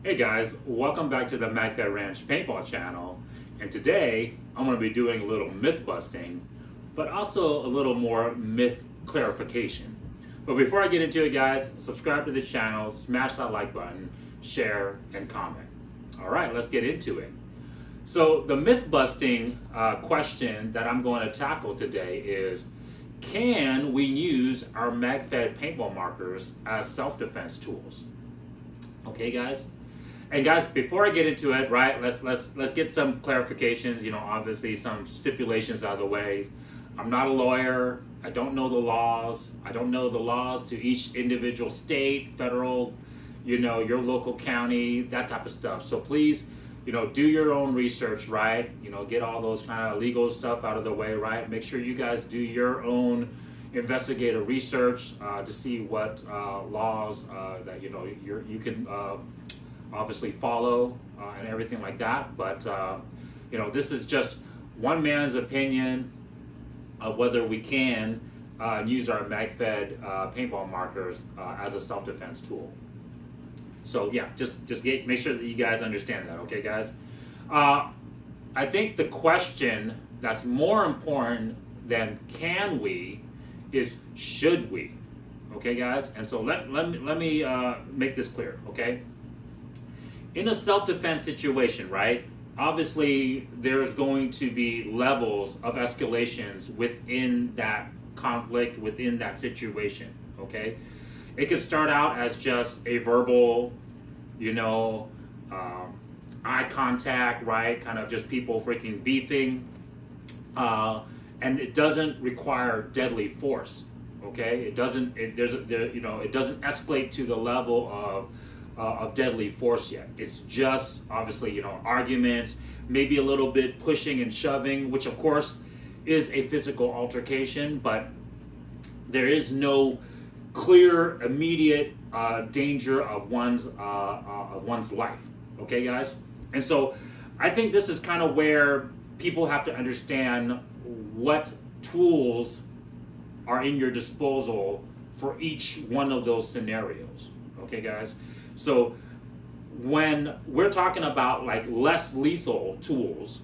Hey guys, welcome back to the Magfed Ranch Paintball channel. And today I'm going to be doing a little myth busting, but also a little more myth clarification. But before I get into it, guys, subscribe to the channel, smash that like button, share, and comment. All right, let's get into it. So the myth busting question that I'm going to tackle today is, can we use our Magfed paintball markers as self-defense tools? Okay, guys. And guys, before I get into it, right, let's get some clarifications, obviously some stipulations out of the way. I'm not a lawyer. I don't know the laws. I don't know the laws to each individual state, federal, your local county, that type of stuff. So please, do your own research, right? Get all those kind of legal stuff out of the way, right? Make sure you guys do your own investigative research to see what laws that you can obviously follow and everything like that. But this is just one man's opinion of whether we can use our Magfed paintball markers as a self-defense tool. So yeah, just make sure that you guys understand that, okay, guys? I think the question that's more important than can we is should we, okay, guys? And so let me make this clear, okay? In a self-defense situation, right, obviously there's going to be levels of escalations within that conflict, within that situation, okay? It could start out as just a verbal, eye contact, right? Kind of just people freaking beefing. And it doesn't require deadly force, okay? It doesn't escalate to the level of deadly force yet. It's just obviously, arguments, maybe a little bit pushing and shoving, which of course is a physical altercation, but there is no clear, immediate danger of one's life. Okay, guys? And so I think this is kind of where people have to understand what tools are in your disposal for each one of those scenarios. Okay, guys? So when we're talking about like less lethal tools,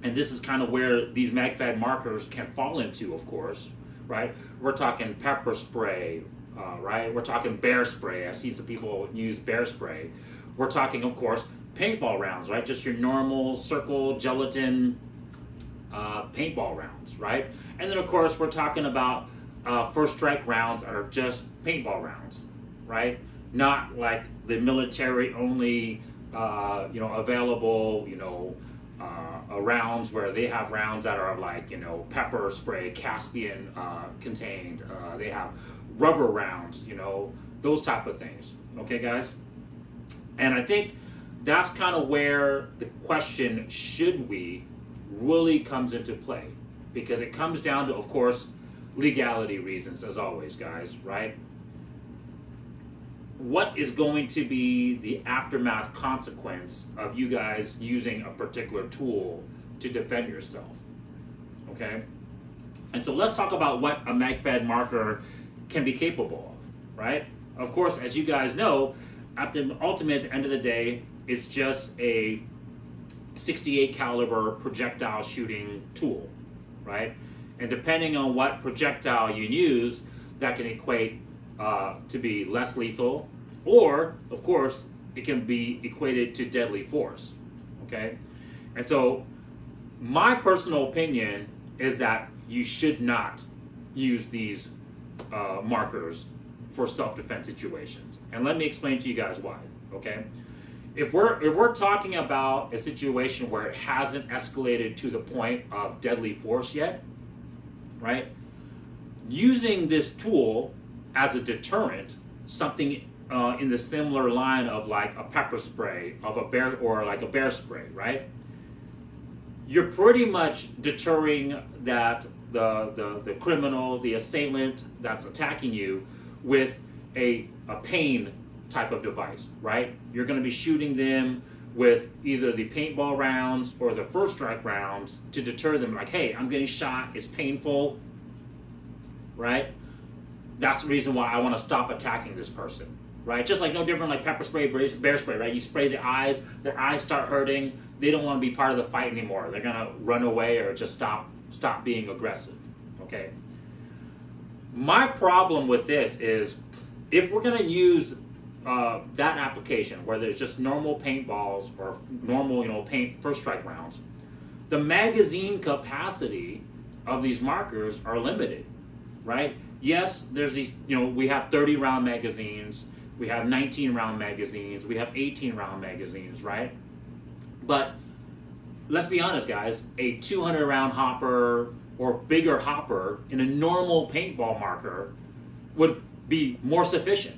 and this is kind of where these Magfed markers can fall into, of course, right? We're talking pepper spray, right? We're talking bear spray. I've seen some people use bear spray. We're talking, of course, paintball rounds, right? Just your normal circle gelatin paintball rounds, right? And then, of course, we're talking about first strike rounds that are just paintball rounds, right? Not like the military only, available, rounds where they have rounds that are like, pepper spray, Caspian contained. They have rubber rounds, those type of things. Okay, guys? And I think that's kind of where the question, should we, really comes into play. Because it comes down to, of course, legality reasons, as always, guys, right? What is going to be the aftermath consequence of you guys using a particular tool to defend yourself, okay? And so let's talk about what a Magfed marker can be capable of, right? Of course, as you guys know, at the end of the day, it's just a 68 caliber projectile shooting tool, right? And depending on what projectile you use, that can equate to be less lethal, or, of course, it can be equated to deadly force, okay? And so my personal opinion is that you should not use these markers for self-defense situations. And let me explain to you guys why, okay? If we're talking about a situation where it hasn't escalated to the point of deadly force yet, right? Using this tool as a deterrent, something in the similar line of like a pepper spray, of a bear, or like a bear spray, right? You're pretty much deterring that the criminal, the assailant that's attacking you with a pain type of device, right? You're going to be shooting them with either the paintball rounds or the first strike rounds to deter them, like, hey, I'm getting shot, it's painful, right? That's the reason why I want to stop attacking this person, right? Just like no different like pepper spray, bear spray, right? You spray the eyes, their eyes start hurting. They don't want to be part of the fight anymore. They're gonna run away or just stop being aggressive. Okay. My problem with this is if we're gonna use that application where there's just normal paintballs or normal, paint first strike rounds, the magazine capacity of these markers are limited, right? Yes, there's these, we have 30 round magazines, we have 19 round magazines, we have 18 round magazines, right? But let's be honest, guys, a 200 round hopper or bigger hopper in a normal paintball marker would be more sufficient.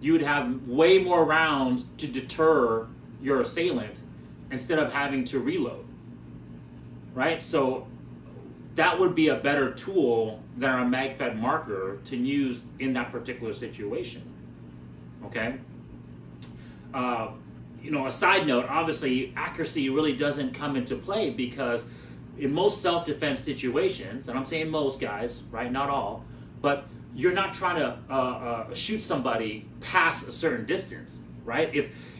You would have way more rounds to deter your assailant instead of having to reload, right? So that would be a better tool than a Magfed marker to use in that particular situation, okay? A side note, obviously accuracy really doesn't come into play because in most self-defense situations, and I'm saying most guys, right, not all, but you're not trying to shoot somebody past a certain distance, right?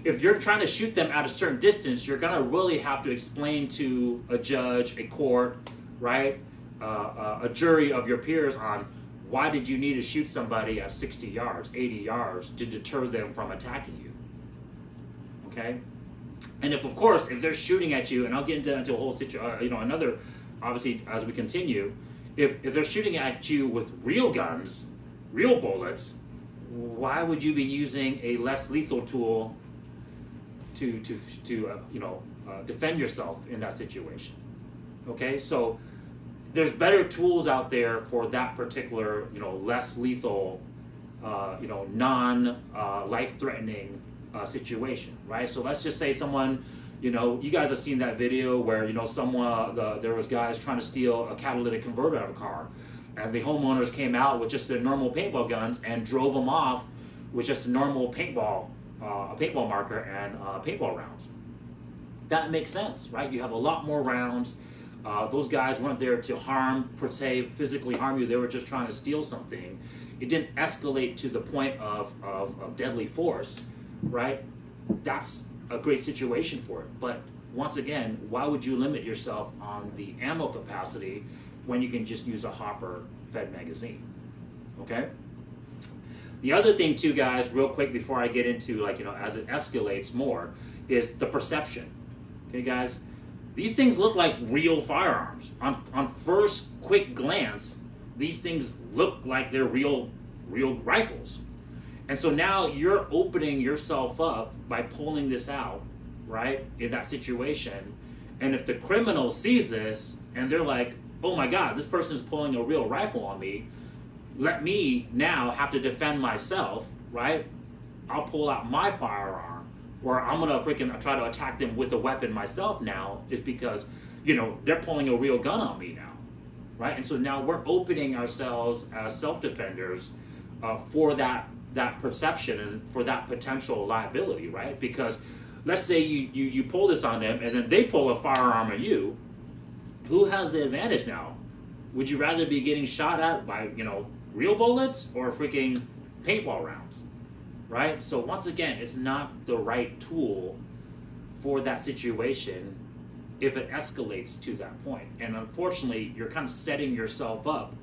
If you're trying to shoot them at a certain distance, you're gonna really have to explain to a judge, a court, right, a jury of your peers on why did you need to shoot somebody at 60 yards, 80 yards to deter them from attacking you, okay? And if they're shooting at you, and I'll get into a whole situation, another, obviously, as we continue, if they're shooting at you with real guns, real bullets, why would you be using a less lethal tool to defend yourself in that situation? Okay, so there's better tools out there for that particular, less lethal, non-life-threatening situation, right? So let's just say someone, you guys have seen that video where, there was guys trying to steal a catalytic converter out of a car, and the homeowners came out with just their normal paintball guns and drove them off with just a normal paintball marker and paintball rounds. That makes sense, right? You have a lot more rounds. Those guys weren't there to harm, per se, physically harm you. They were just trying to steal something. It didn't escalate to the point of deadly force, right? That's a great situation for it. But once again, why would you limit yourself on the ammo capacity when you can just use a hopper fed magazine? Okay? The other thing too, guys, real quick before I get into as it escalates more, is the perception. Okay, guys? These things look like real firearms. On first quick glance, these things look like they're real rifles. And so now you're opening yourself up by pulling this out, right, in that situation. And if the criminal sees this and they're like, oh my God, this person's pulling a real rifle on me, let me now have to defend myself, right? I'll pull out my firearm, or I'm gonna freaking try to attack them with a weapon myself now, is because, they're pulling a real gun on me now, right? And so now we're opening ourselves as self-defenders for that perception and for that potential liability, right? Because let's say you pull this on them and then they pull a firearm on you. Who has the advantage now? Would you rather be getting shot at by, real bullets or freaking paintball rounds, right? So once again, it's not the right tool for that situation if it escalates to that point. And unfortunately, you're kind of setting yourself up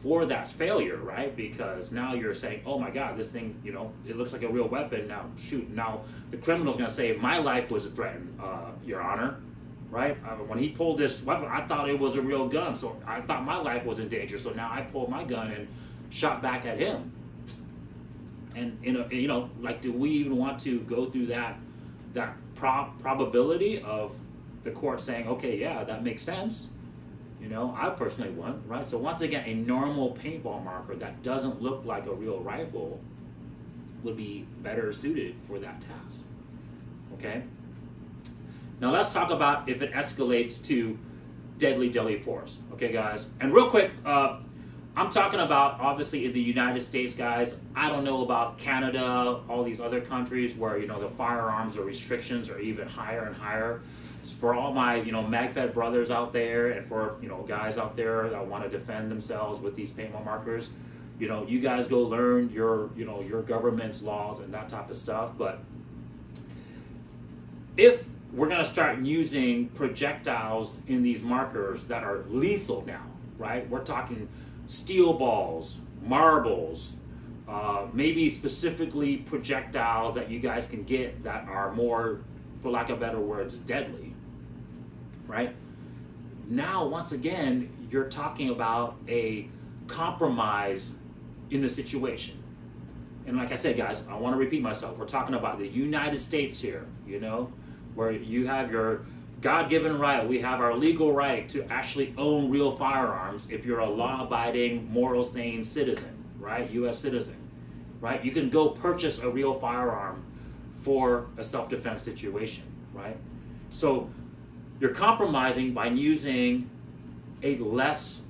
for that failure, right? Because now you're saying, oh my God, this thing, it looks like a real weapon. Now, shoot, now the criminal's gonna say, my life was threatened, Your Honor, right? When he pulled this weapon, I thought it was a real gun, so I thought my life was in danger, so now I pulled my gun and shot back at him. And, do we even want to go through that probability of the court saying, okay, yeah, that makes sense? I personally wouldn't, right? So once again, a normal paintball marker that doesn't look like a real rifle would be better suited for that task, okay? Now let's talk about if it escalates to deadly force, okay, guys? And real quick, I'm talking about, obviously, in the United States, guys. I don't know about Canada, all these other countries where, the firearms or restrictions are even higher and higher. For all my, Magfed brothers out there, and for, guys out there that want to defend themselves with these paintball markers, you guys go learn your government's laws and that type of stuff. But if we're going to start using projectiles in these markers that are lethal now, right? We're talking steel balls, marbles, maybe specifically projectiles that you guys can get that are more, for lack of better words, deadly, right? Now, once again, you're talking about a compromise in the situation. And like I said, guys, I want to repeat myself. We're talking about the United States here, where you have your God-given right. We have our legal right to actually own real firearms if you're a law-abiding, moral, sane citizen, right? U.S. citizen, right? You can go purchase a real firearm for a self-defense situation, right? So you're compromising by using a less,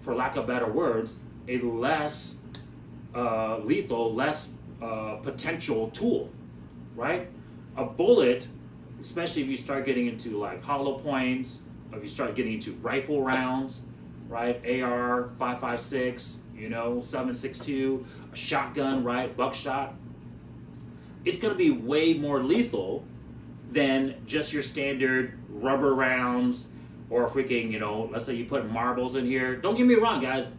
for lack of better words, a less lethal, less potential tool, right? A bullet, especially if you start getting into like hollow points, or if you start getting into rifle rounds, right? AR 5.56, 7.62, a shotgun, right? Buckshot. It's going to be way more lethal than just your standard rubber rounds or freaking, let's say you put marbles in here. Don't get me wrong, guys.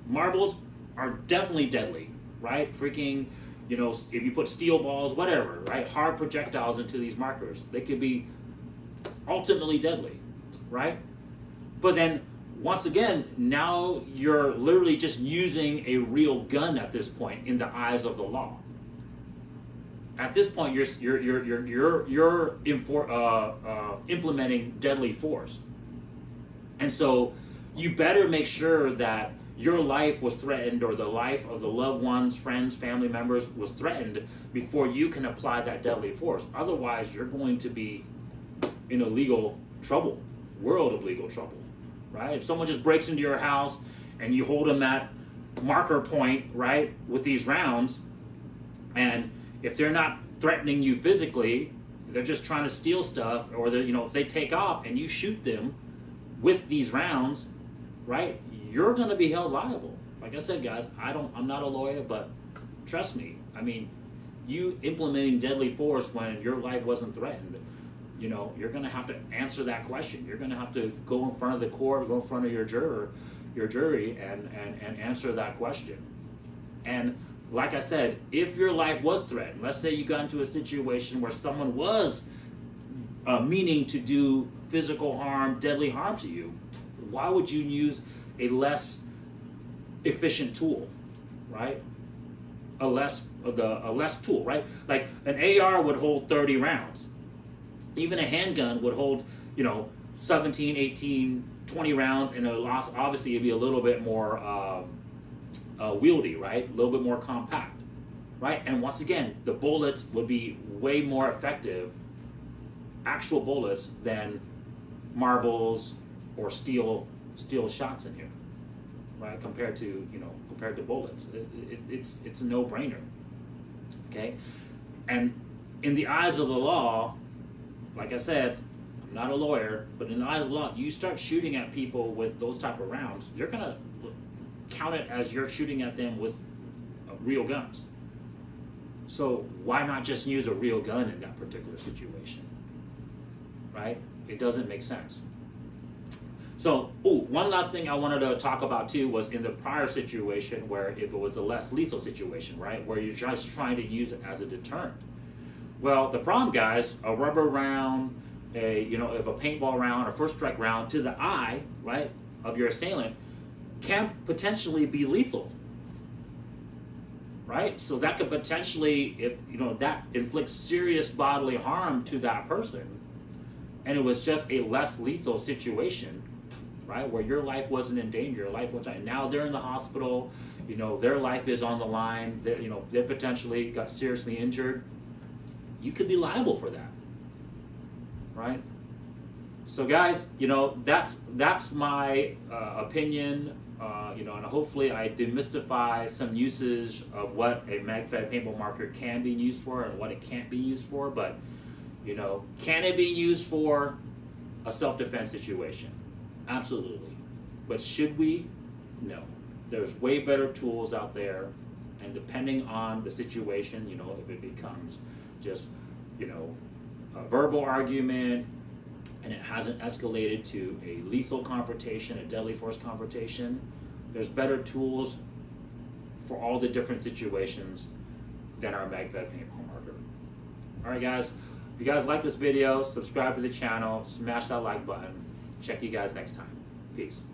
Marbles are definitely deadly, right? Freaking, if you put steel balls, whatever, right? Hard projectiles into these markers, they could be ultimately deadly, right? But then, once again, now you're literally just using a real gun at this point in the eyes of the law. At this point, you're implementing deadly force, and so you better make sure that your life was threatened, or the life of the loved ones, friends, family members was threatened before you can apply that deadly force. Otherwise, you're going to be in a legal trouble, world of legal trouble, right? If someone just breaks into your house and you hold them at marker point, right, with these rounds, and if they're not threatening you physically, they're just trying to steal stuff, or if they take off and you shoot them with these rounds, right, you're going to be held liable. Like I said, guys, I'm not a lawyer, but trust me, you implementing deadly force when your life wasn't threatened, you're going to have to answer that question. You're going to have to go in front of the court, go in front of your jury, and answer that question. And like I said, if your life was threatened, let's say you got into a situation where someone was meaning to do physical harm, deadly harm to you, why would you use a less efficient tool, right? A less tool, right? Like an AR would hold 30 rounds. Even a handgun would hold, 17, 18, 20 rounds, and obviously it'd be a little bit more wieldy, right? A little bit more compact, right? And once again, the bullets would be way more effective, actual bullets, than marbles or steel shots in here, right? Compared to bullets, it's a no-brainer. Okay, and in the eyes of the law, like I said, I'm not a lawyer, but in the eyes of the law, you start shooting at people with those type of rounds, you're gonna count it as you're shooting at them with real guns. So why not just use a real gun in that particular situation, right? It doesn't make sense. So, one last thing I wanted to talk about too was in the prior situation where if it was a less lethal situation, right, where you're just trying to use it as a deterrent. Well, the problem, guys, a rubber round, if a paintball round, a first strike round to the eye, right, of your assailant can potentially be lethal, right? So that could potentially, if that inflicts serious bodily harm to that person, and it was just a less lethal situation, right, where your life wasn't in danger, now they're in the hospital, their life is on the line, they potentially got seriously injured, you could be liable for that, right? So guys, that's my opinion, and hopefully I demystify some uses of what a Magfed paintball marker can be used for and what it can't be used for. But can it be used for a self-defense situation? Absolutely. But should we? No. there's way better tools out there, and depending on the situation, you know, if it becomes just, you know, a verbal argument and it hasn't escalated to a lethal confrontation, a deadly force confrontation, there's better tools for all the different situations than our Magfed paintball marker. All right, guys, if you guys like this video, subscribe to the channel, smash that like button. Check you guys next time. Peace.